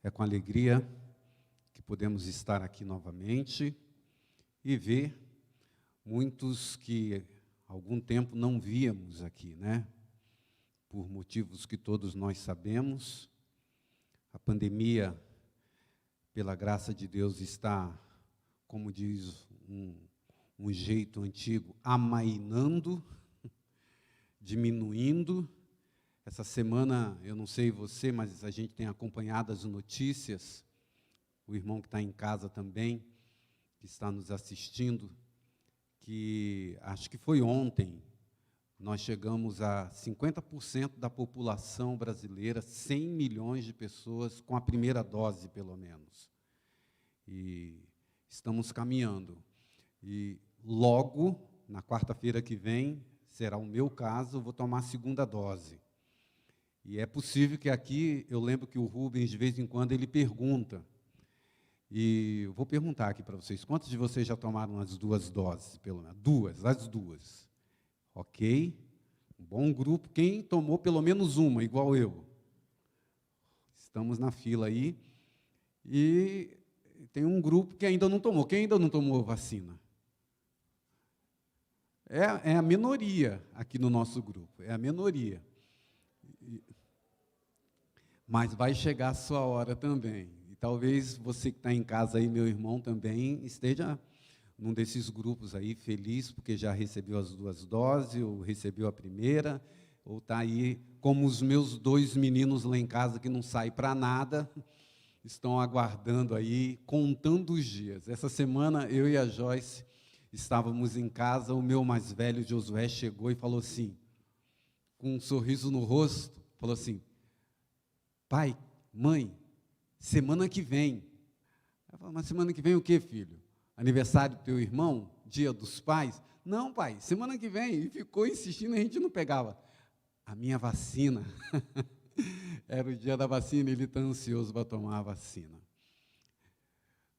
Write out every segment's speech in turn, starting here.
É com alegria que podemos estar aqui novamente e ver muitos que há algum tempo não víamos aqui, né? Por motivos que todos nós sabemos. A pandemia, pela graça de Deus, está, como diz um jeito antigo, amainando, diminuindo. Essa semana, eu não sei você, mas a gente tem acompanhado as notícias, o irmão que está em casa também, que está nos assistindo, que acho que foi ontem, nós chegamos a 50% da população brasileira, 100 milhões de pessoas com a primeira dose, pelo menos. E estamos caminhando. E logo, na quarta-feira que vem, será o meu caso, eu vou tomar a segunda dose. E é possível que aqui, eu lembro que o Rubens, de vez em quando, ele pergunta, e eu vou perguntar aqui para vocês, quantos de vocês já tomaram as duas doses, pelo menos? As duas. Ok? Um bom grupo. Quem tomou pelo menos uma, igual eu? Estamos na fila aí. E tem um grupo que ainda não tomou. Quem ainda não tomou vacina? É a minoria aqui no nosso grupo, é a minoria. Mas vai chegar a sua hora também. E talvez você que está em casa aí, meu irmão, também esteja num desses grupos aí, feliz, porque já recebeu as duas doses, ou recebeu a primeira, ou está aí, como os meus dois meninos lá em casa, que não saem para nada, estão aguardando aí, contando os dias. Essa semana, eu e a Joyce estávamos em casa, o meu mais velho, Josué, chegou e falou assim, com um sorriso no rosto, falou assim, pai, mãe, semana que vem. Eu falei, mas semana que vem o quê, filho? Aniversário do teu irmão? Dia dos pais? Não, pai, semana que vem. E ficou insistindo, a gente não pegava. A minha vacina. Era o dia da vacina, ele está ansioso para tomar a vacina.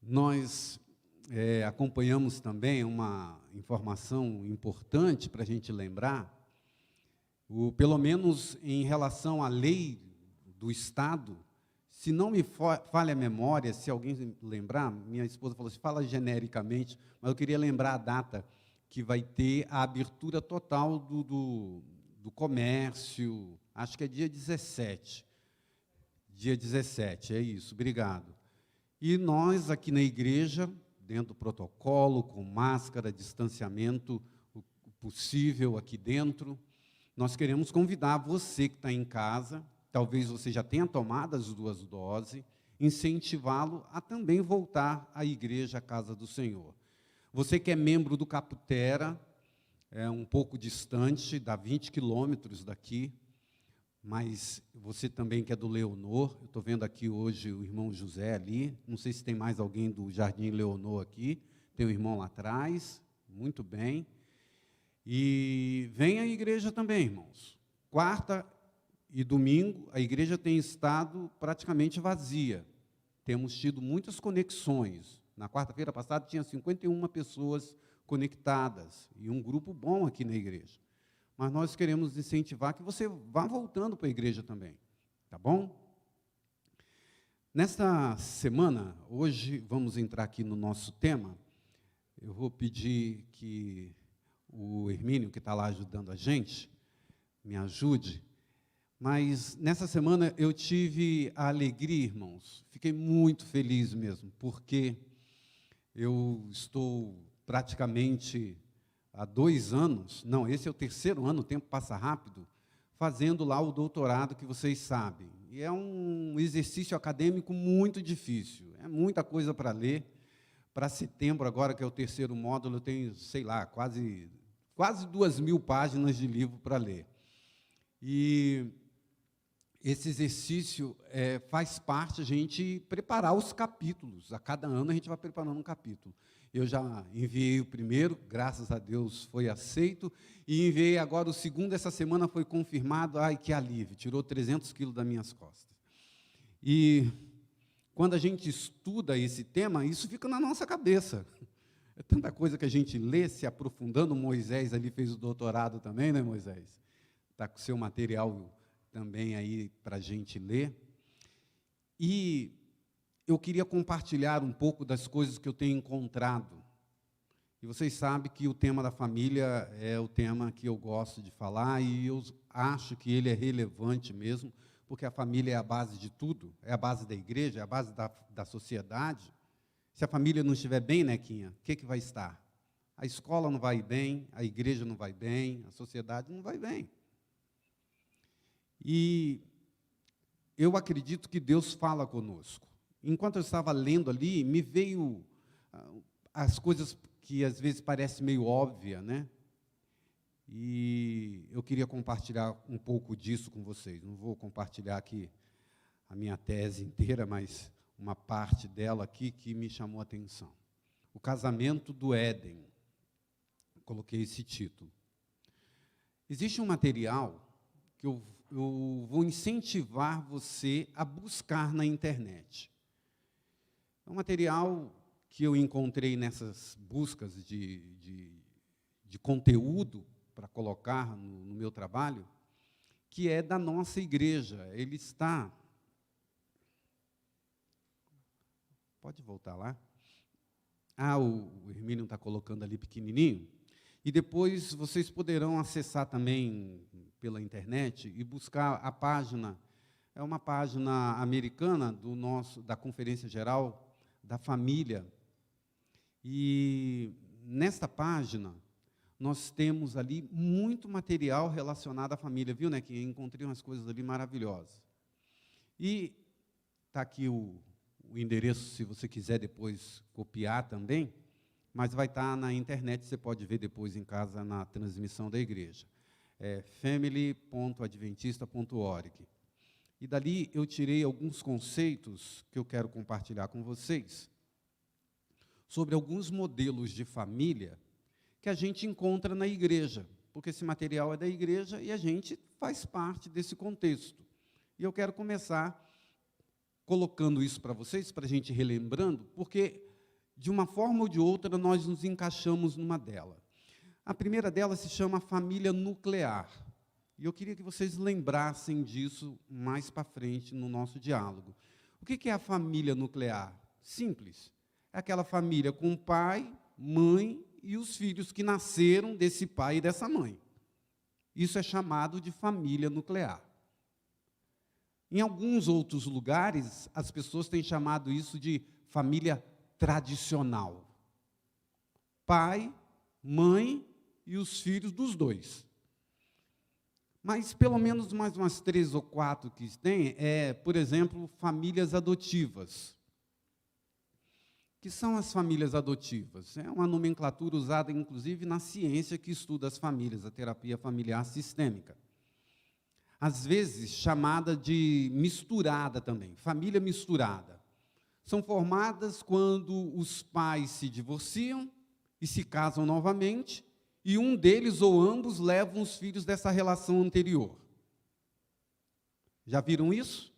Nós acompanhamos também uma informação importante para a gente lembrar, pelo menos em relação à lei do Estado, se não me falha a memória, se alguém lembrar, minha esposa falou assim, fala genericamente, mas eu queria lembrar a data que vai ter a abertura total do comércio, acho que é dia 17. Dia 17, é isso, obrigado. E nós aqui na igreja, dentro do protocolo, com máscara, distanciamento o possível aqui dentro, nós queremos convidar você que está em casa, talvez você já tenha tomado as duas doses, incentivá-lo a também voltar à igreja, à casa do Senhor. Você que é membro do Caputera, é um pouco distante, dá 20 quilômetros daqui, mas você também que é do Leonor, eu estou vendo aqui hoje o irmão José ali, não sei se tem mais alguém do Jardim Leonor aqui, tem um irmão lá atrás, muito bem. E vem à igreja também, irmãos. Quarta e domingo, a igreja tem estado praticamente vazia. Temos tido muitas conexões. Na quarta-feira passada, tinha 51 pessoas conectadas, e um grupo bom aqui na igreja. Mas nós queremos incentivar que você vá voltando para a igreja também, tá bom? Nesta semana, hoje, vamos entrar aqui no nosso tema, eu vou pedir que o Hermínio, que está lá ajudando a gente, me ajude. Mas, nessa semana, eu tive a alegria, irmãos, fiquei muito feliz mesmo, porque eu estou praticamente há 2 anos, não, esse é o 3º ano, o tempo passa rápido, fazendo lá o doutorado que vocês sabem. E é um exercício acadêmico muito difícil, é muita coisa para ler. Para setembro, agora que é o 3º módulo, eu tenho, sei lá, quase 2.000 páginas de livro para ler. E esse exercício faz parte a gente preparar os capítulos. A cada ano a gente vai preparando um capítulo. Eu já enviei o primeiro, graças a Deus foi aceito, e enviei agora o segundo, essa semana foi confirmado, ai que alívio, tirou 300 quilos das minhas costas. E quando a gente estuda esse tema, isso fica na nossa cabeça. É tanta coisa que a gente lê, se aprofundando. Moisés ali fez o doutorado também, né, Moisés? Está com o seu material também aí para a gente ler. E eu queria compartilhar um pouco das coisas que eu tenho encontrado. E vocês sabem que o tema da família é o tema que eu gosto de falar, e eu acho que ele é relevante mesmo, porque a família é a base de tudo, é a base da igreja, é a base da sociedade. Se a família não estiver bem, Nequinha, o que vai estar? A escola não vai bem, a igreja não vai bem, a sociedade não vai bem. E eu acredito que Deus fala conosco. Enquanto eu estava lendo ali, me veio as coisas que às vezes parecem meio óbvias, né? E eu queria compartilhar um pouco disso com vocês. Não vou compartilhar aqui a minha tese inteira, mas uma parte dela aqui que me chamou a atenção. O casamento do Éden. Coloquei esse título. Existe um material que eu vou incentivar você a buscar na internet. É um material que eu encontrei nessas buscas de conteúdo para colocar no meu trabalho, que é da nossa igreja. Ele está... Pode voltar lá? O Hermínio está colocando ali pequenininho. E depois vocês poderão acessar também pela internet e buscar a página. É uma página americana da Conferência Geral da Família. E nesta página, nós temos ali muito material relacionado à família. Viu, né? Que encontrei umas coisas ali maravilhosas. E está aqui o endereço, se você quiser depois copiar também, mas vai estar na internet, você pode ver depois em casa na transmissão da igreja. É family.adventista.org. E dali eu tirei alguns conceitos que eu quero compartilhar com vocês, sobre alguns modelos de família que a gente encontra na igreja, porque esse material é da igreja e a gente faz parte desse contexto. E eu quero começar colocando isso para vocês, para a gente ir relembrando, porque, de uma forma ou de outra, nós nos encaixamos numa dela. A primeira dela se chama família nuclear. E eu queria que vocês lembrassem disso mais para frente no nosso diálogo. O que é a família nuclear? Simples. É aquela família com pai, mãe e os filhos que nasceram desse pai e dessa mãe. Isso é chamado de família nuclear. Em alguns outros lugares, as pessoas têm chamado isso de família tradicional. Pai, mãe e os filhos dos dois. Mas pelo menos mais umas 3 ou 4 que tem, por exemplo, famílias adotivas. O que são as famílias adotivas? É uma nomenclatura usada, inclusive, na ciência que estuda as famílias, a terapia familiar sistêmica. Às vezes, chamada de misturada também, família misturada. São formadas quando os pais se divorciam e se casam novamente, e um deles ou ambos levam os filhos dessa relação anterior. Já viram isso?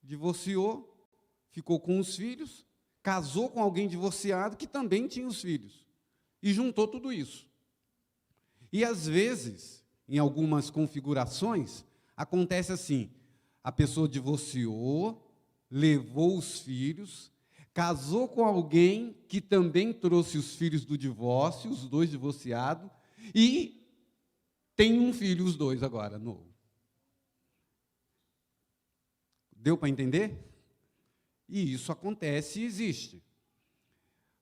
Divorciou, ficou com os filhos, casou com alguém divorciado que também tinha os filhos, e juntou tudo isso. E, às vezes, em algumas configurações, acontece assim: a pessoa divorciou, levou os filhos, casou com alguém que também trouxe os filhos do divórcio, os dois divorciados, e tem um filho, os dois agora, novo. Deu para entender? E isso acontece e existe.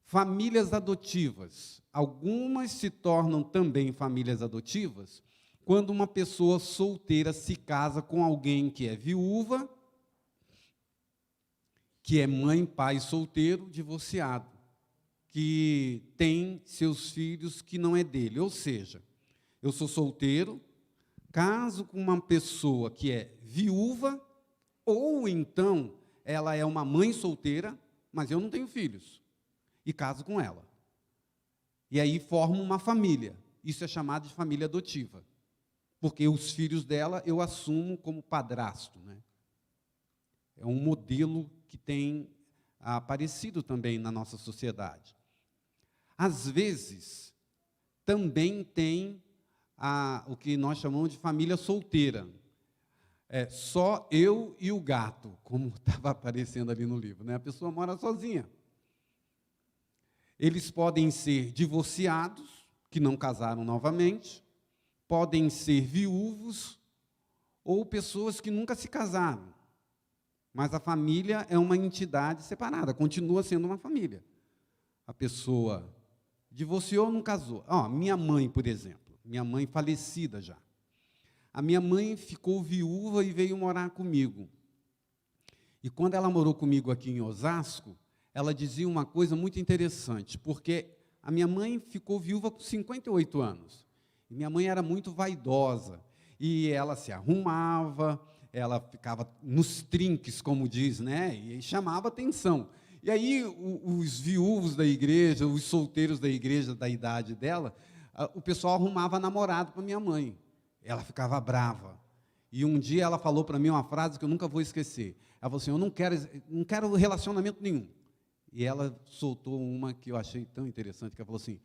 Famílias adotivas. Algumas se tornam também famílias adotivas quando uma pessoa solteira se casa com alguém que é viúva, que é mãe, pai solteiro, divorciado, que tem seus filhos que não é dele. Ou seja, eu sou solteiro, caso com uma pessoa que é viúva, ou então ela é uma mãe solteira, mas eu não tenho filhos, e caso com ela. E aí formo uma família. Isso é chamado de família adotiva, porque os filhos dela eu assumo como padrasto, né? É um modelo que tem aparecido também na nossa sociedade. Às vezes, também tem o que nós chamamos de família solteira. só eu e o gato, como estava aparecendo ali no livro, né? A pessoa mora sozinha. Eles podem ser divorciados, que não casaram novamente, podem ser viúvos ou pessoas que nunca se casaram. Mas a família é uma entidade separada, continua sendo uma família. A pessoa divorciou ou não casou. Minha mãe, por exemplo, minha mãe falecida já. A minha mãe ficou viúva e veio morar comigo. E quando ela morou comigo aqui em Osasco, ela dizia uma coisa muito interessante, porque a minha mãe ficou viúva com 58 anos. E minha mãe era muito vaidosa, e ela se arrumava, ela ficava nos trinques, como diz, né? E chamava atenção. E aí os viúvos da igreja, os solteiros da igreja da idade dela, o pessoal arrumava namorado para minha mãe. Ela ficava brava. E um dia ela falou para mim uma frase que eu nunca vou esquecer. Ela falou assim: eu não quero relacionamento nenhum. E ela soltou uma que eu achei tão interessante, que ela falou assim: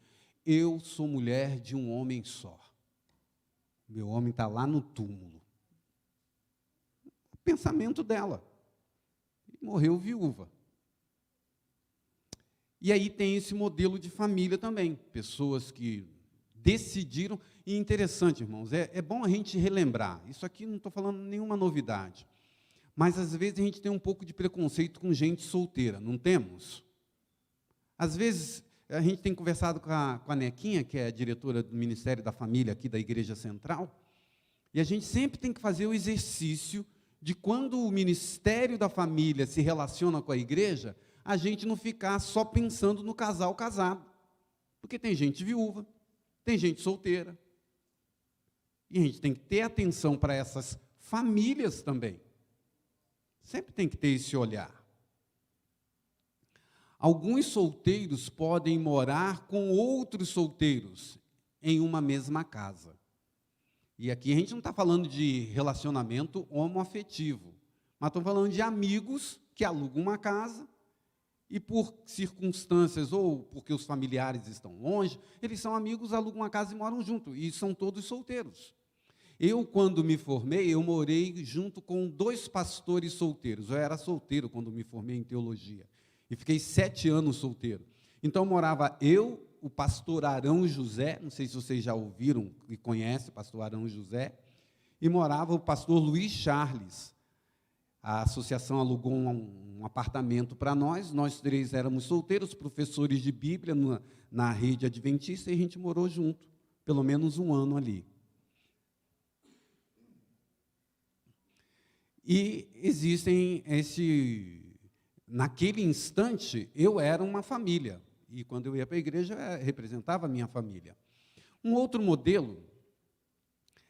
eu sou mulher de um homem só. Meu homem está lá no túmulo. O pensamento dela. E morreu viúva. E aí tem esse modelo de família também. Pessoas que decidiram. E interessante, irmãos, é bom a gente relembrar. Isso aqui não estou falando nenhuma novidade. Mas, às vezes, a gente tem um pouco de preconceito com gente solteira, não temos? Às vezes, a gente tem conversado com a Nequinha, que é a diretora do Ministério da Família aqui da Igreja Central, e a gente sempre tem que fazer o exercício de, quando o Ministério da Família se relaciona com a igreja, a gente não ficar só pensando no casal casado. Porque tem gente viúva, tem gente solteira. E a gente tem que ter atenção para essas famílias também. Sempre tem que ter esse olhar. Alguns solteiros podem morar com outros solteiros em uma mesma casa. E aqui a gente não está falando de relacionamento homoafetivo, mas estamos falando de amigos que alugam uma casa e, por circunstâncias ou porque os familiares estão longe, eles são amigos, alugam uma casa e moram junto, e são todos solteiros. Eu, quando me formei, eu morei junto com 2 pastores solteiros. Eu era solteiro quando me formei em teologia. E fiquei 7 anos solteiro. Então, morava eu, o pastor Arão José, não sei se vocês já ouviram e conhecem o pastor Arão José, e morava o pastor Luiz Charles. A associação alugou um apartamento para nós 3 éramos solteiros, professores de Bíblia na rede adventista, e a gente morou junto, pelo menos 1 ano ali. E naquele instante, eu era uma família, e quando eu ia para a igreja, eu representava a minha família. Um outro modelo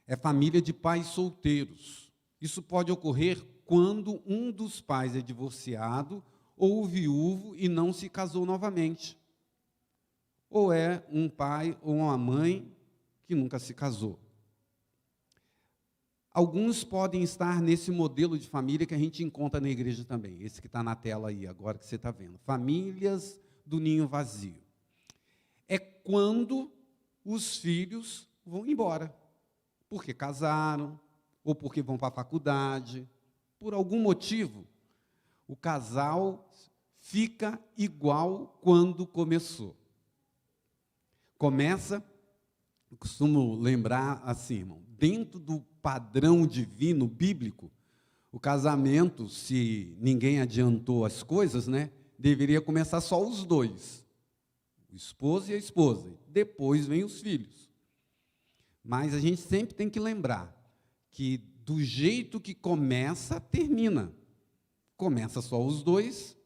é família de pais solteiros. Isso pode ocorrer quando um dos pais é divorciado ou viúvo e não se casou novamente. Ou é um pai ou uma mãe que nunca se casou. Alguns podem estar nesse modelo de família que a gente encontra na igreja também, esse que está na tela aí, agora que você está vendo. Famílias do ninho vazio. É quando os filhos vão embora, porque casaram, ou porque vão para a faculdade, por algum motivo, o casal fica igual quando começou. Começa, eu costumo lembrar assim, irmão, dentro do padrão divino, bíblico, o casamento, se ninguém adiantou as coisas, né, deveria começar só os 2, o esposo e a esposa, depois vem os filhos. Mas a gente sempre tem que lembrar que do jeito que começa, termina. Começa só os 2,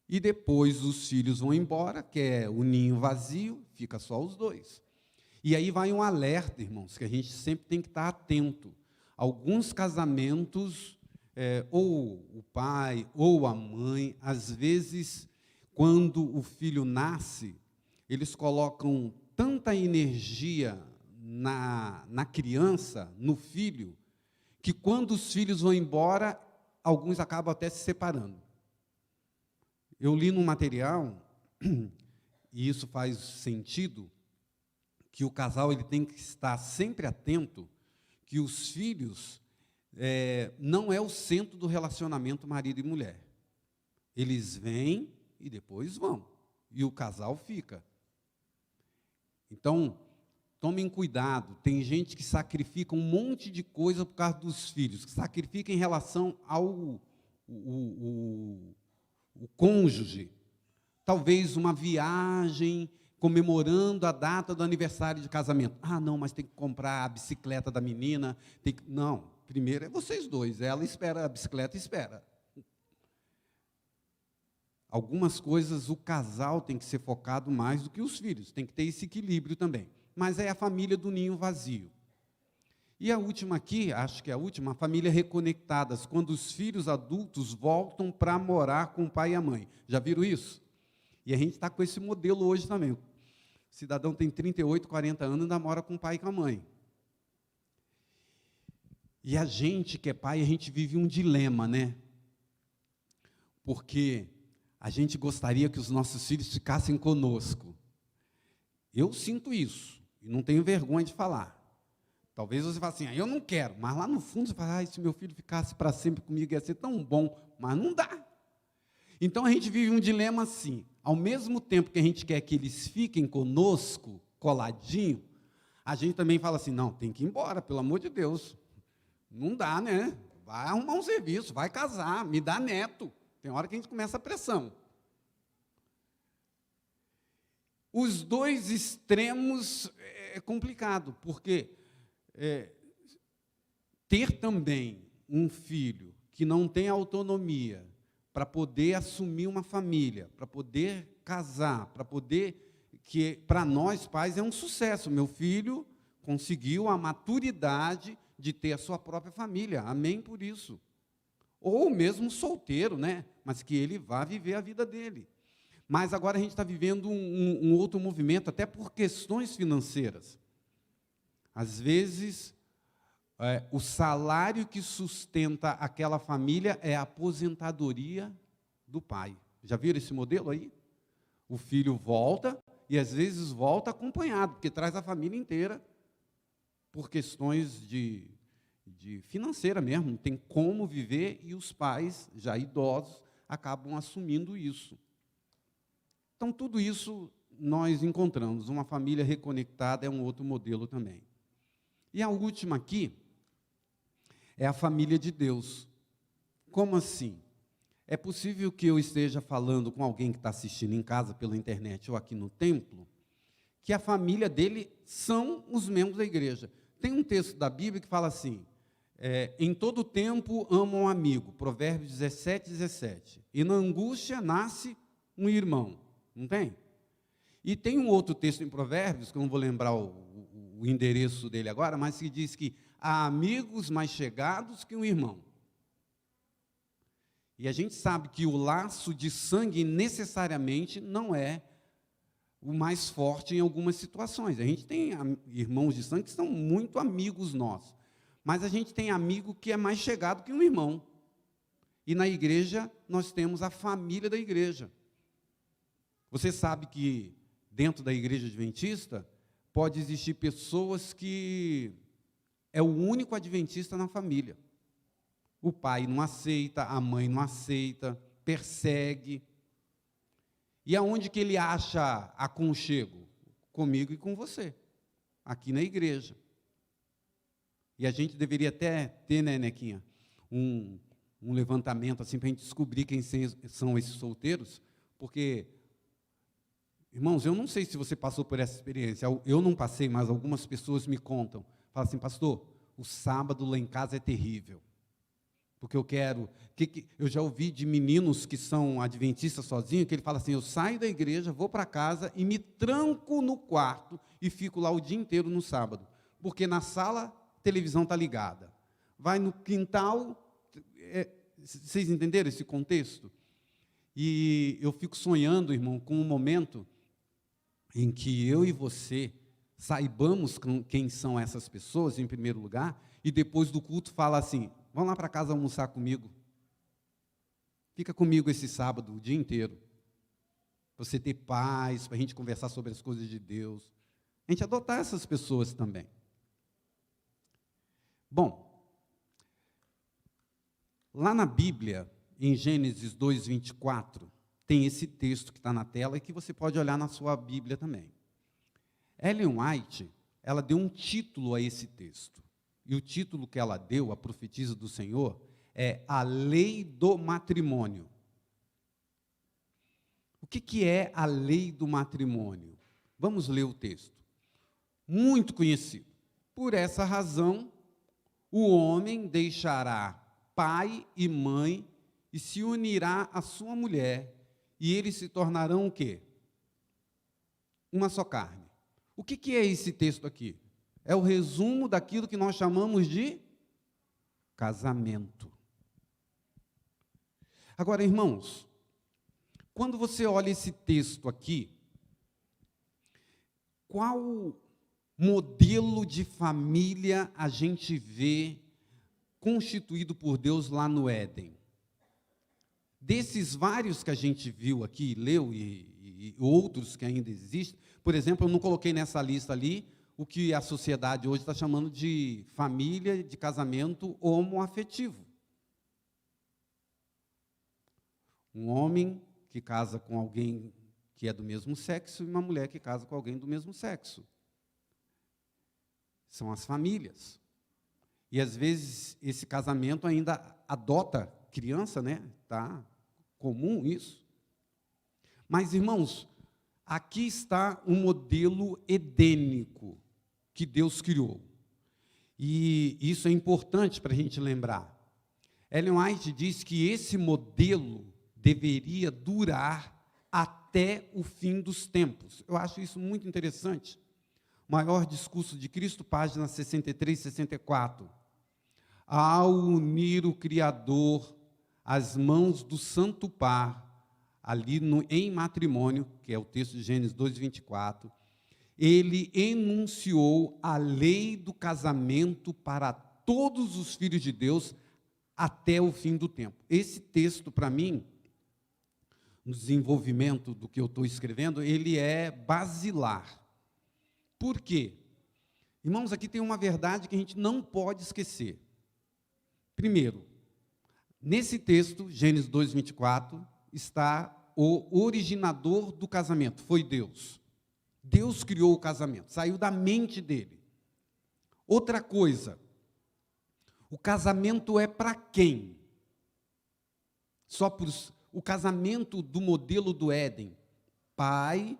e depois os filhos vão embora, que é o ninho vazio, fica só os 2. E aí vai um alerta, irmãos, que a gente sempre tem que estar atento. Alguns casamentos, ou o pai ou a mãe, às vezes, quando o filho nasce, eles colocam tanta energia na criança, no filho, que quando os filhos vão embora, alguns acabam até se separando. Eu li num material, e isso faz sentido, que o casal ele tem que estar sempre atento que os filhos não é o centro do relacionamento marido e mulher. Eles vêm e depois vão, e o casal fica. Então, tomem cuidado, tem gente que sacrifica um monte de coisa por causa dos filhos, que sacrifica em relação ao o cônjuge. Talvez uma viagem comemorando a data do aniversário de casamento. Ah, não, mas tem que comprar a bicicleta da menina. Não, primeiro é vocês dois, ela espera, a bicicleta espera. Algumas coisas o casal tem que ser focado mais do que os filhos, tem que ter esse equilíbrio também. Mas é a família do ninho vazio. E a última aqui, acho que é a última, a família reconectadas, quando os filhos adultos voltam para morar com o pai e a mãe. Já viram isso? E a gente está com esse modelo hoje também. O cidadão tem 38, 40 anos e ainda mora com o pai e com a mãe. E a gente que é pai, a gente vive um dilema, né? Porque a gente gostaria que os nossos filhos ficassem conosco. Eu sinto isso, e não tenho vergonha de falar. Talvez você fale assim, eu não quero, mas lá no fundo você fala, se meu filho ficasse para sempre comigo ia ser tão bom, mas não dá. Então a gente vive um dilema assim, ao mesmo tempo que a gente quer que eles fiquem conosco, coladinho, a gente também fala assim, não, tem que ir embora, pelo amor de Deus. Não dá, né? Vai arrumar um serviço, vai casar, me dá neto. Tem hora que a gente começa a pressão. Os dois extremos é complicado, porque ter também um filho que não tem autonomia para poder assumir uma família, para poder casar, para poder, que para nós pais é um sucesso. Meu filho conseguiu a maturidade de ter a sua própria família, amém por isso. Ou mesmo solteiro, né? Mas que ele vá viver a vida dele. Mas agora a gente está vivendo um outro movimento, até por questões financeiras. Às vezes, o salário que sustenta aquela família é a aposentadoria do pai. Já viram esse modelo aí? O filho volta, e às vezes volta acompanhado, porque traz a família inteira, por questões de financeira mesmo, não tem como viver, e os pais, já idosos, acabam assumindo isso. Então, tudo isso nós encontramos. Uma família reconectada é um outro modelo também. E a última aqui é a família de Deus. Como assim? É possível que eu esteja falando com alguém que está assistindo em casa, pela internet ou aqui no templo, que a família dele são os membros da igreja. Tem um texto da Bíblia que fala assim, em todo tempo ama um amigo, Provérbios 17, 17. E na angústia nasce um irmão. Não tem? E tem um outro texto em Provérbios, que eu não vou lembrar o endereço dele agora, mas que diz que há amigos mais chegados que um irmão. E a gente sabe que o laço de sangue necessariamente não é o mais forte em algumas situações. A gente tem irmãos de sangue que são muito amigos nossos, mas a gente tem amigo que é mais chegado que um irmão. E na igreja nós temos a família da igreja. Você sabe que dentro da igreja adventista pode existir pessoas que é o único adventista na família. O pai não aceita, a mãe não aceita, persegue. E aonde que ele acha aconchego? Comigo e com você, aqui na igreja. E a gente deveria até ter, né, Nequinha, um levantamento assim para a gente descobrir quem são esses solteiros, porque, irmãos, eu não sei se você passou por essa experiência, eu não passei, mas algumas pessoas me contam, falam assim, pastor, o sábado lá em casa é terrível, porque eu quero, eu já ouvi de meninos que são adventistas sozinhos, que ele fala assim, eu saio da igreja, vou para casa e me tranco no quarto e fico lá o dia inteiro no sábado, porque na sala a televisão está ligada, vai no quintal, vocês entenderam esse contexto? E eu fico sonhando, irmão, com um momento em que eu e você saibamos quem são essas pessoas, em primeiro lugar, e depois do culto fala assim, vão lá para casa almoçar comigo, fica comigo esse sábado, o dia inteiro, para você ter paz, para a gente conversar sobre as coisas de Deus, a gente adotar essas pessoas também. Bom, Lá na Bíblia, em Gênesis 2:24, tem esse texto que está na tela e que você pode olhar na sua Bíblia também. Ellen White, ela deu um título a esse texto. E o título que ela deu, a profetisa do Senhor, é A Lei do Matrimônio. O que é a lei do matrimônio? Vamos ler o texto. Muito conhecido. Por essa razão, o homem deixará pai e mãe e se unirá à sua mulher, e eles se tornarão o quê? Uma só carne. O que é esse texto aqui? É o resumo daquilo que nós chamamos de casamento. Agora, irmãos, quando você olha esse texto aqui, qual modelo de família a gente vê constituído por Deus lá no Éden? Desses vários que a gente viu aqui, leu, e outros que ainda existem, por exemplo, eu não coloquei nessa lista ali o que a sociedade hoje está chamando de família, de casamento homoafetivo. Um homem que casa com alguém que é do mesmo sexo e uma mulher que casa com alguém do mesmo sexo. São as famílias. E, às vezes, esse casamento ainda adota criança, né? Tá comum isso. Mas, irmãos, aqui está um modelo edênico que Deus criou. E isso é importante para a gente lembrar. Ellen White diz que esse modelo deveria durar até o fim dos tempos. Eu acho isso muito interessante. Maior Discurso de Cristo, página 63 e 64. Ao unir o Criador às mãos do santo par, ali em matrimônio, que é o texto de Gênesis 2:24, ele enunciou a lei do casamento para todos os filhos de Deus até o fim do tempo. Esse texto, para mim, no desenvolvimento do que eu estou escrevendo, ele é basilar. Por quê? Irmãos, aqui tem uma verdade que a gente não pode esquecer. Primeiro, nesse texto, Gênesis 2:24, está o originador do casamento, foi Deus. Deus criou o casamento, saiu da mente dele. Outra coisa, o casamento é para quem? Só para o casamento do modelo do Éden, pai,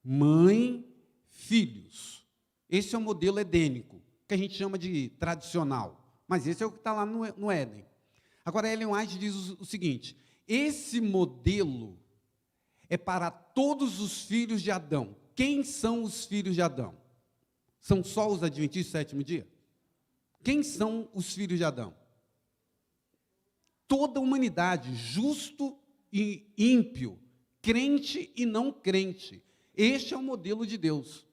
mãe, filhos. Esse é o modelo edênico, que a gente chama de tradicional, mas esse é o que está lá no Éden. Agora, Ellen White diz o seguinte, esse modelo é para todos os filhos de Adão. Quem são os filhos de Adão? São só os adventistas do sétimo dia? Quem são os filhos de Adão? Toda a humanidade, justo e ímpio, crente e não crente. Este é o modelo de Deus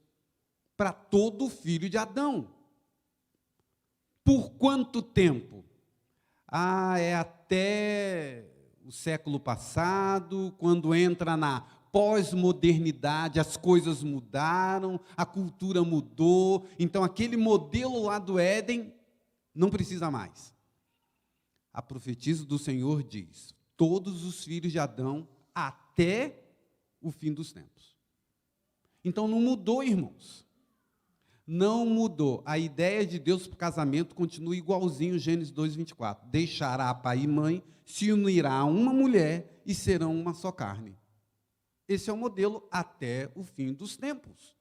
para todo filho de Adão. Por quanto tempo? É até o século passado, quando entra na pós-modernidade, as coisas mudaram, a cultura mudou, então aquele modelo lá do Éden não precisa mais. A profetisa do Senhor diz, todos os filhos de Adão até o fim dos tempos. Então não mudou, irmãos. Não mudou. A ideia de Deus para o casamento continua igualzinho Gênesis 2:24. Deixará pai e mãe, se unirá a uma mulher e serão uma só carne. Esse é o modelo até o fim dos tempos.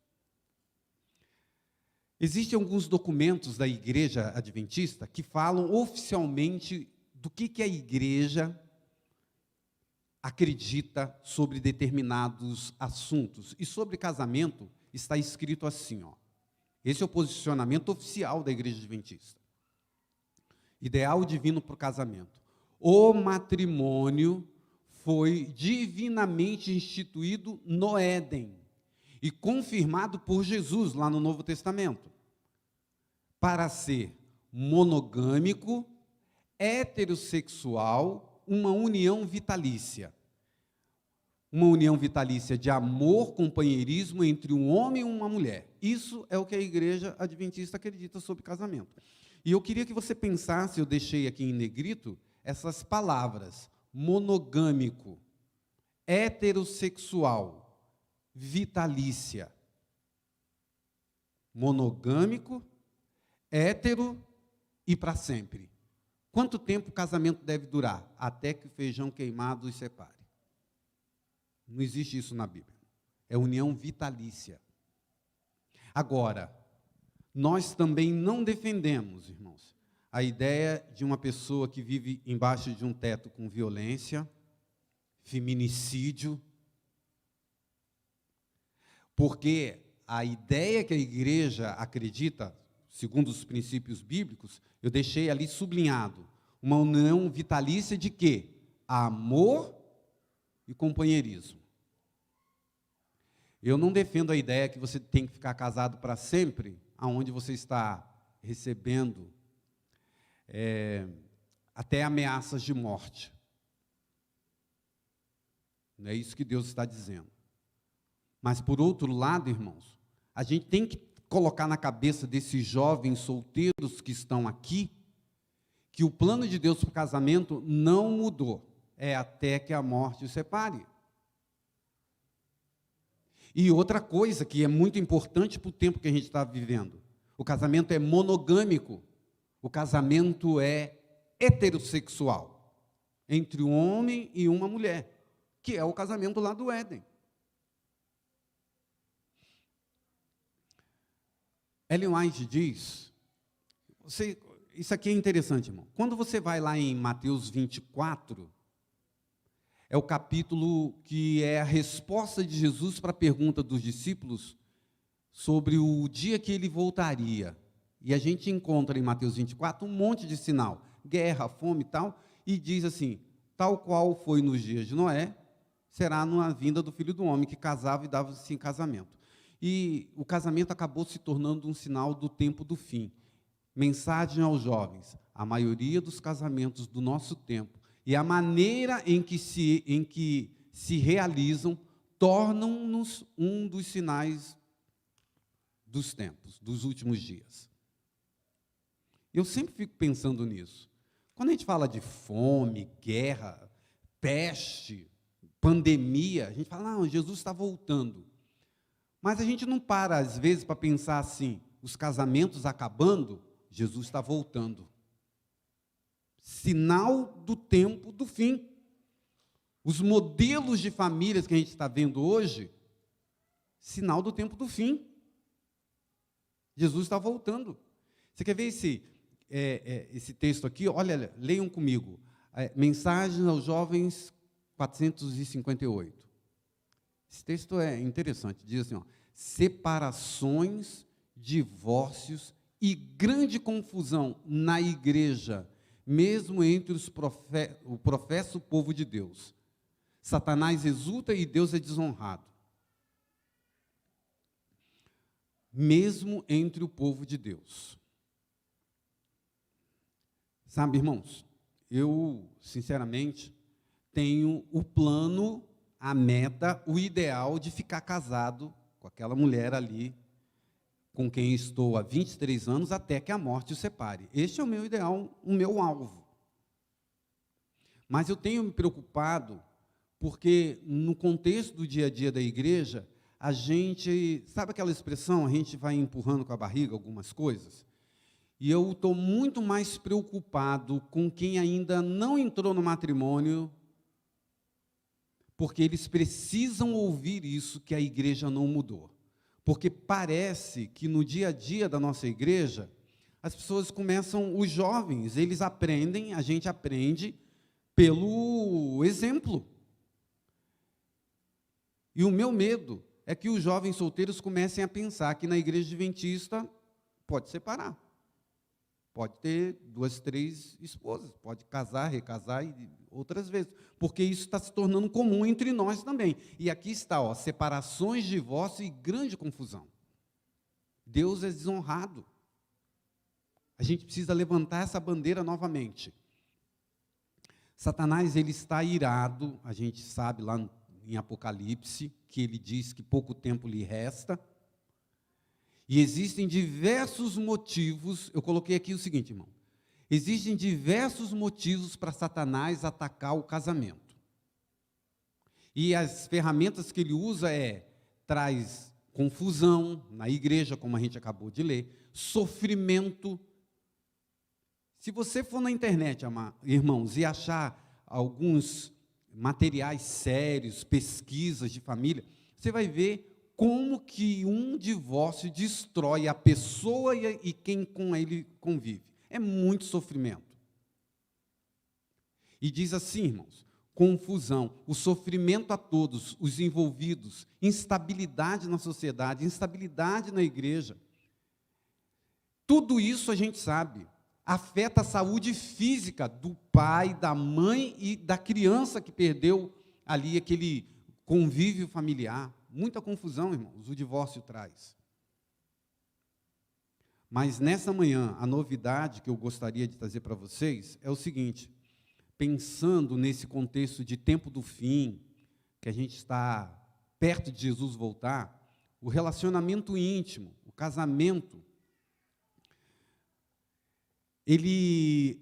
Existem alguns documentos da Igreja Adventista que falam oficialmente do que a igreja acredita sobre determinados assuntos. E sobre casamento está escrito assim, ó. Esse é o posicionamento oficial da Igreja Adventista. Ideal divino para o casamento. O matrimônio foi divinamente instituído no Éden e confirmado por Jesus, lá no Novo Testamento, para ser monogâmico, heterossexual, uma união vitalícia. Uma união vitalícia de amor, companheirismo entre um homem e uma mulher. Isso é o que a Igreja Adventista acredita sobre casamento. E eu queria que você pensasse, eu deixei aqui em negrito, essas palavras: monogâmico, heterossexual, vitalícia. Monogâmico, hétero e para sempre. Quanto tempo o casamento deve durar? Até que o feijão queimado os separe. Não existe isso na Bíblia. É união vitalícia. Agora, nós também não defendemos, irmãos, a ideia de uma pessoa que vive embaixo de um teto com violência, feminicídio, porque a ideia que a igreja acredita, segundo os princípios bíblicos, eu deixei ali sublinhado, uma união vitalícia de quê? Amor e companheirismo. Eu não defendo a ideia que você tem que ficar casado para sempre, aonde você está recebendo até ameaças de morte. Não é isso que Deus está dizendo. Mas, por outro lado, irmãos, a gente tem que colocar na cabeça desses jovens solteiros que estão aqui, que o plano de Deus para o casamento não mudou. É até que a morte os separe. E outra coisa que é muito importante para o tempo que a gente está vivendo: o casamento é monogâmico, o casamento é heterossexual, entre um homem e uma mulher, que é o casamento lá do Éden. Ellen White diz, isso aqui é interessante, irmão, quando você vai lá em Mateus 24, é o capítulo que é a resposta de Jesus para a pergunta dos discípulos sobre o dia que ele voltaria. E a gente encontra em Mateus 24 um monte de sinal, guerra, fome e tal, e diz assim: tal qual foi nos dias de Noé, será na vinda do Filho do Homem, que casava e dava-se em casamento. E o casamento acabou se tornando um sinal do tempo do fim. Mensagem aos jovens: a maioria dos casamentos do nosso tempo e a maneira em que se realizam tornam-nos um dos sinais dos tempos, dos últimos dias. Eu sempre fico pensando nisso. Quando a gente fala de fome, guerra, peste, pandemia, a gente fala: não, Jesus está voltando. Mas a gente não para, às vezes, para pensar assim: os casamentos acabando, Jesus está voltando. Sinal do tempo do fim. Os modelos de famílias que a gente está vendo hoje, sinal do tempo do fim. Jesus está voltando. Você quer ver esse texto aqui? Olha, leiam comigo. Mensagem aos jovens 458. Esse texto é interessante. Diz assim: separações, divórcios e grande confusão na igreja, mesmo entre o professo povo de Deus. Satanás exulta e Deus é desonrado. Mesmo entre o povo de Deus. Sabe, irmãos, eu, sinceramente, tenho o plano, a meta, o ideal de ficar casado com aquela mulher ali, com quem estou há 23 anos, até que a morte o separe. Este é o meu ideal, o meu alvo. Mas eu tenho me preocupado, porque no contexto do dia a dia da igreja, a gente, sabe aquela expressão, a gente vai empurrando com a barriga algumas coisas? E eu estou muito mais preocupado com quem ainda não entrou no matrimônio, porque eles precisam ouvir isso, que a igreja não mudou. Porque parece que no dia a dia da nossa igreja, as pessoas começam, os jovens, eles aprendem, a gente aprende pelo exemplo. E o meu medo é que os jovens solteiros comecem a pensar que na igreja adventista pode separar. Pode ter 2, 3 esposas, pode casar, recasar e outras vezes, porque isso está se tornando comum entre nós também. E aqui está, separações, divórcio e grande confusão. Deus é desonrado. A gente precisa levantar essa bandeira novamente. Satanás, ele está irado, a gente sabe lá em Apocalipse, que ele diz que pouco tempo lhe resta. E existem diversos motivos. Eu coloquei aqui o seguinte, irmão: existem diversos motivos para Satanás atacar o casamento. E as ferramentas que ele usa traz confusão na igreja, como a gente acabou de ler, sofrimento. Se você for na internet, irmãos, e achar alguns materiais sérios, pesquisas de família, você vai ver como que um divórcio destrói a pessoa e quem com ele convive. É muito sofrimento. E diz assim, irmãos, confusão, o sofrimento a todos os envolvidos, instabilidade na sociedade, instabilidade na igreja. Tudo isso a gente sabe, afeta a saúde física do pai, da mãe e da criança que perdeu ali aquele convívio familiar. Muita confusão, irmãos, o divórcio traz. Mas nessa manhã, a novidade que eu gostaria de trazer para vocês é o seguinte: pensando nesse contexto de tempo do fim, que a gente está perto de Jesus voltar, o relacionamento íntimo, o casamento, ele,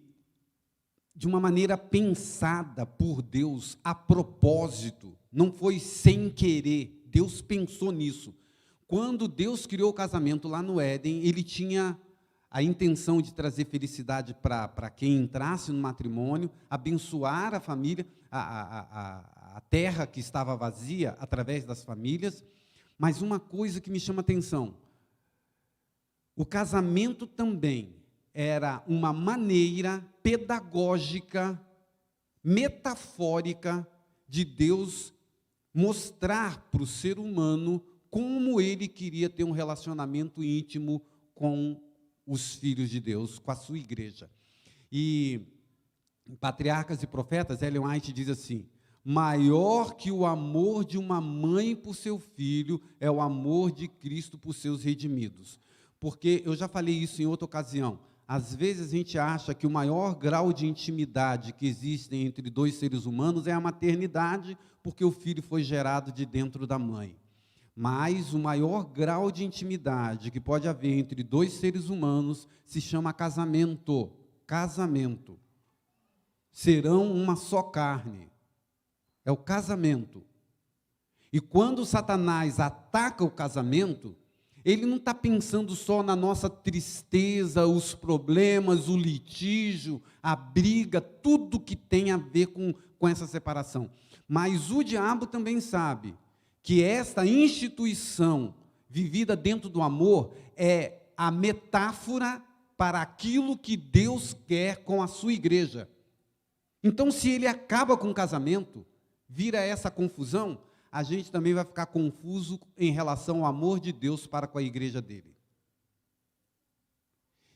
de uma maneira pensada por Deus, a propósito, não foi sem querer, Deus pensou nisso. Quando Deus criou o casamento lá no Éden, ele tinha a intenção de trazer felicidade para quem entrasse no matrimônio, abençoar a família, a terra que estava vazia através das famílias. Mas uma coisa que me chama a atenção, o casamento também era uma maneira pedagógica, metafórica, de Deus mostrar para o ser humano como ele queria ter um relacionamento íntimo com os filhos de Deus, com a sua igreja. E em Patriarcas e Profetas, Ellen White diz assim: maior que o amor de uma mãe por seu filho é o amor de Cristo por seus redimidos. Porque eu já falei isso em outra ocasião. Às vezes a gente acha que o maior grau de intimidade que existe entre dois seres humanos é a maternidade, porque o filho foi gerado de dentro da mãe. Mas o maior grau de intimidade que pode haver entre dois seres humanos se chama casamento. Casamento. Serão uma só carne. É o casamento. E quando Satanás ataca o casamento, ele não está pensando só na nossa tristeza, os problemas, o litígio, a briga, tudo que tem a ver com essa separação. Mas o diabo também sabe que esta instituição vivida dentro do amor é a metáfora para aquilo que Deus quer com a sua igreja. Então, se ele acaba com o casamento, vira essa confusão, a gente também vai ficar confuso em relação ao amor de Deus para com a igreja dele.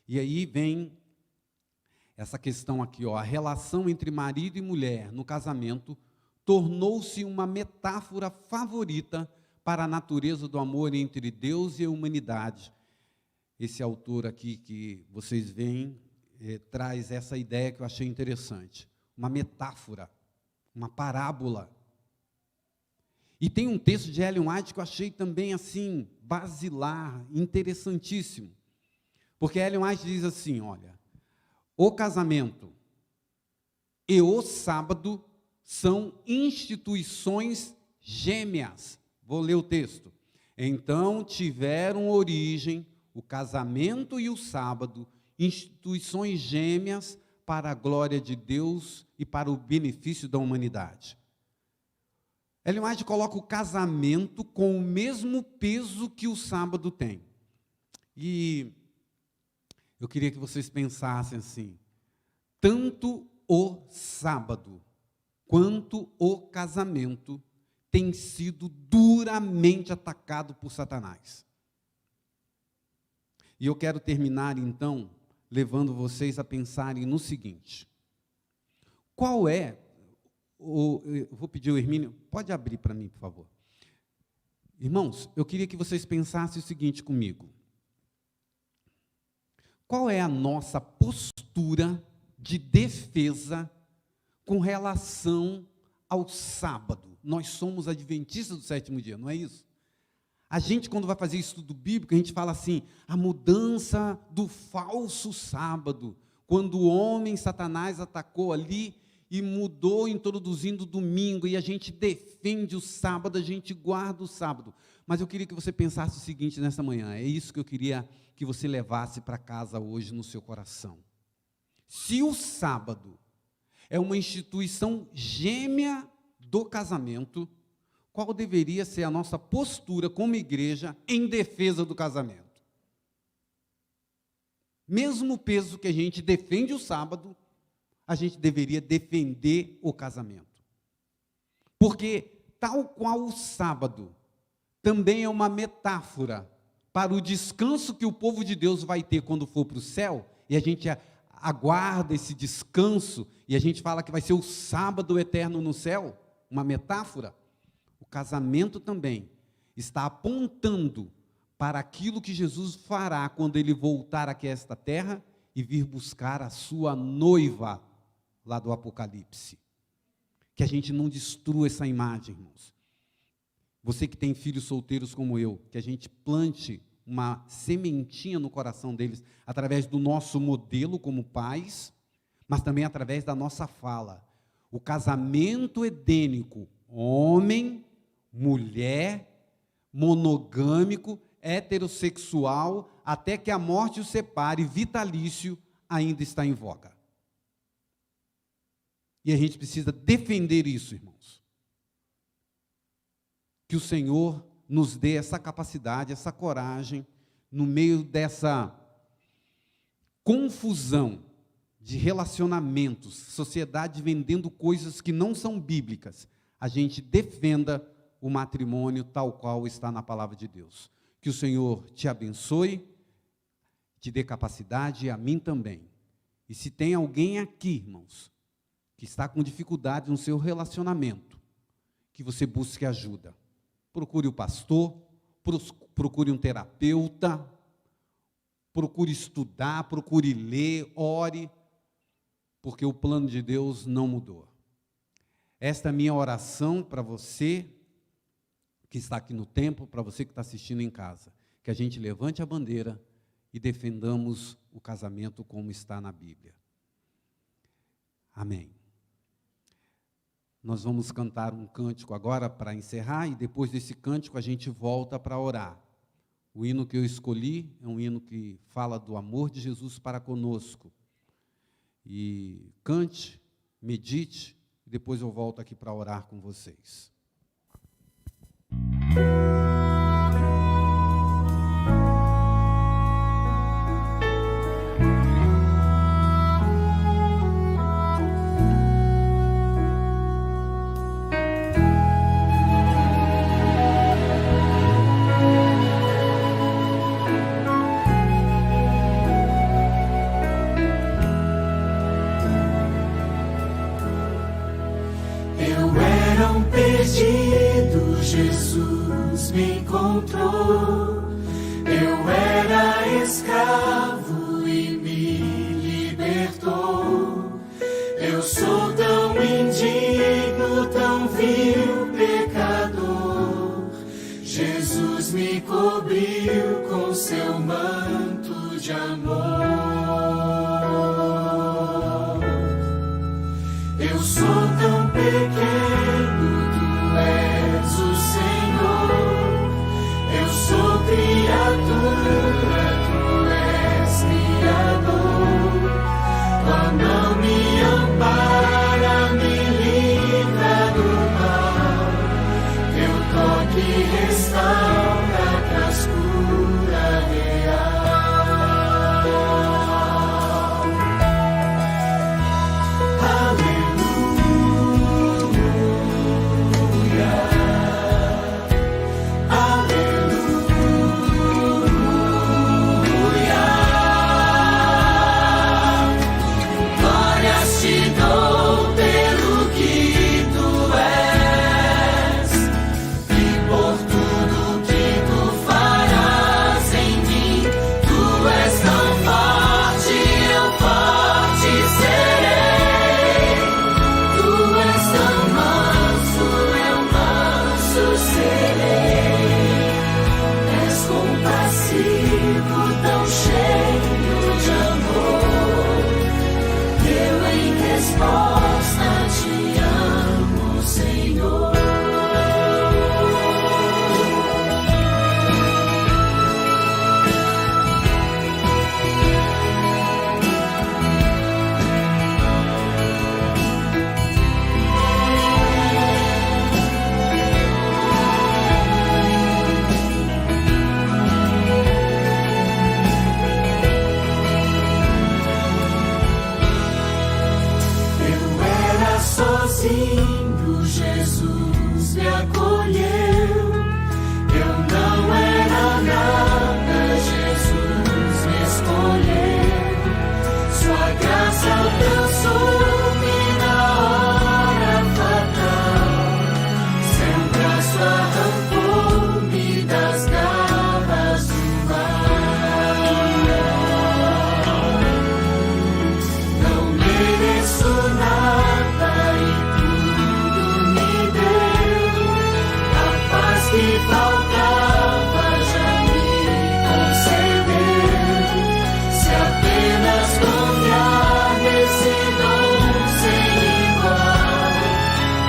E aí vem essa questão aqui, a relação entre marido e mulher no casamento tornou-se uma metáfora favorita para a natureza do amor entre Deus e a humanidade. Esse autor aqui que vocês veem traz essa ideia que eu achei interessante. Uma metáfora, uma parábola. E tem um texto de Ellen White que eu achei também assim, basilar, interessantíssimo. Porque Ellen White diz assim, olha, o casamento e o sábado são instituições gêmeas. Vou ler o texto. Então tiveram origem o casamento e o sábado, instituições gêmeas para a glória de Deus e para o benefício da humanidade. Ellen White coloca o casamento com o mesmo peso que o sábado tem. E eu queria que vocês pensassem assim, tanto o sábado quanto o casamento tem sido duramente atacado por Satanás. E eu quero terminar, então, levando vocês a pensarem no seguinte: qual é, eu vou pedir ao Hermínio, pode abrir para mim, por favor. Irmãos, eu queria que vocês pensassem o seguinte comigo: qual é a nossa postura de defesa com relação ao sábado? Nós somos adventistas do sétimo dia, não é isso? A gente, quando vai fazer estudo bíblico, a gente fala assim, a mudança do falso sábado, quando o homem, Satanás, atacou ali e mudou, introduzindo o domingo, e a gente defende o sábado, a gente guarda o sábado. Mas eu queria que você pensasse o seguinte nessa manhã, é isso que eu queria que você levasse para casa hoje no seu coração. Se o sábado é uma instituição gêmea do casamento, qual deveria ser a nossa postura como igreja em defesa do casamento? Mesmo peso que a gente defende o sábado, a gente deveria defender o casamento. Porque, tal qual o sábado, também é uma metáfora para o descanso que o povo de Deus vai ter quando for para o céu, e a gente aguarda esse descanso, e a gente fala que vai ser o sábado eterno no céu, uma metáfora. O casamento também está apontando para aquilo que Jesus fará quando ele voltar aqui a esta terra e vir buscar a sua noiva, lá do Apocalipse. Que a gente não destrua essa imagem, irmãos. Você que tem filhos solteiros como eu, que a gente plante uma sementinha no coração deles, através do nosso modelo como pais, mas também através da nossa fala. O casamento edênico, homem, mulher, monogâmico, heterossexual, até que a morte o separe, vitalício, ainda está em voga. E a gente precisa defender isso, irmãos. Que o Senhor nos dê essa capacidade, essa coragem, no meio dessa confusão de relacionamentos, sociedade vendendo coisas que não são bíblicas, a gente defenda o matrimônio tal qual está na palavra de Deus. Que o Senhor te abençoe, te dê capacidade, e a mim também. E se tem alguém aqui, irmãos, que está com dificuldade no seu relacionamento, que você busque ajuda. Procure o pastor, procure um terapeuta, procure estudar, procure ler, ore, porque o plano de Deus não mudou. Esta é a minha oração para você que está aqui no templo, para você que está assistindo em casa, que a gente levante a bandeira e defendamos o casamento como está na Bíblia. Amém. Nós vamos cantar um cântico agora para encerrar, e depois desse cântico a gente volta para orar. O hino que eu escolhi é um hino que fala do amor de Jesus para conosco. E cante, medite, e depois eu volto aqui para orar com vocês. Jesus me encontrou. Eu era escravo e me libertou. Eu sou tão indigno, tão vil pecador. Jesus me cobriu com seu manto de amor. Eu sou tão pequeno, tu és o Senhor. Eu sou criatura, tu és criador. Tua mão me ampara, me livra do mal. Teu toque restaura, traz cura real. Aleluia. sozinho, Jesus me acolheu. Eu não era nada, Jesus me escolheu. Sua graça alcançou-me na hora fatal. Seu braço arrancou-me das garras do mal. Não mereço nada e tudo me deu. A paz que faltava já me concedeu. Se apenas confiar nesse dom sem igual,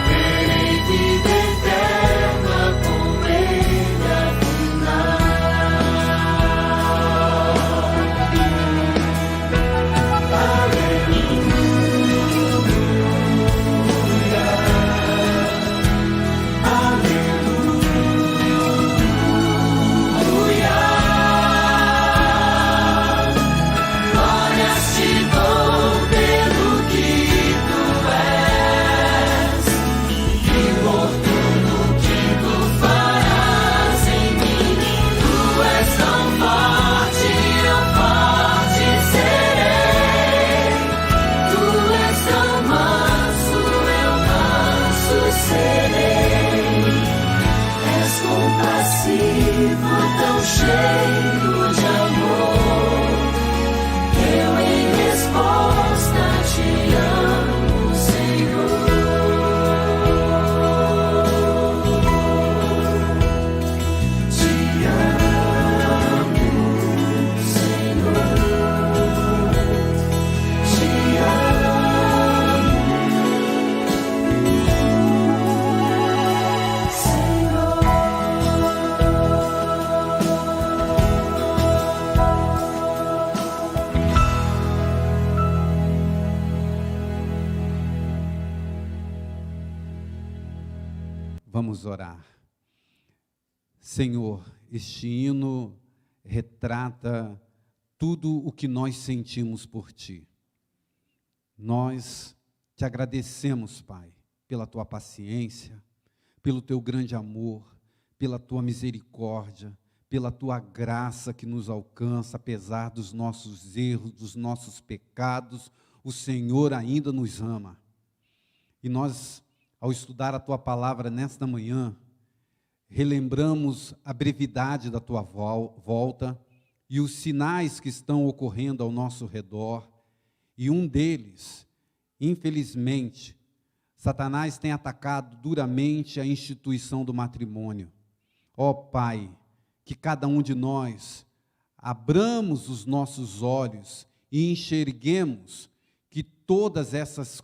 terei vida eterna com Ele afinal. Glórias te dou pelo que tu és, e por tudo que tu farás em mim. Tu és tão forte, eu forte serei. Tu és tão manso, eu manso serei. És compassivo, tão cheio de amor. Eu em resposta te amo, Senhor. Te amo, Senhor. Te Vamos orar. Senhor, este hino retrata tudo o que nós sentimos por Ti. Nós te agradecemos, Pai, pela Tua paciência, pelo Teu grande amor, pela Tua misericórdia, pela Tua graça que nos alcança, apesar dos nossos erros, dos nossos pecados, o Senhor ainda nos ama. E nós, ao estudar a Tua palavra nesta manhã, relembramos a brevidade da Tua volta e os sinais que estão ocorrendo ao nosso redor, e um deles, infelizmente, Satanás tem atacado duramente a instituição do matrimônio. Ó Pai, que cada um de nós abramos os nossos olhos e enxerguemos que todas essas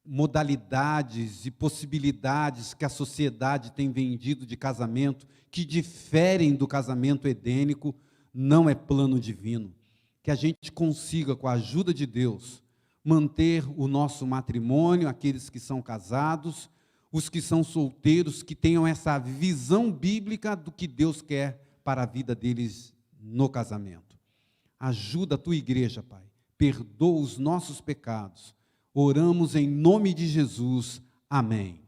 modalidades e possibilidades que a sociedade tem vendido de casamento, que diferem do casamento edênico, não é plano divino. Que a gente consiga, com a ajuda de Deus, manter o nosso matrimônio, aqueles que são casados, os que são solteiros, que tenham essa visão bíblica do que Deus quer para a vida deles no casamento. Ajuda a Tua igreja, Pai. Perdoa os nossos pecados. Oramos em nome de Jesus. Amém.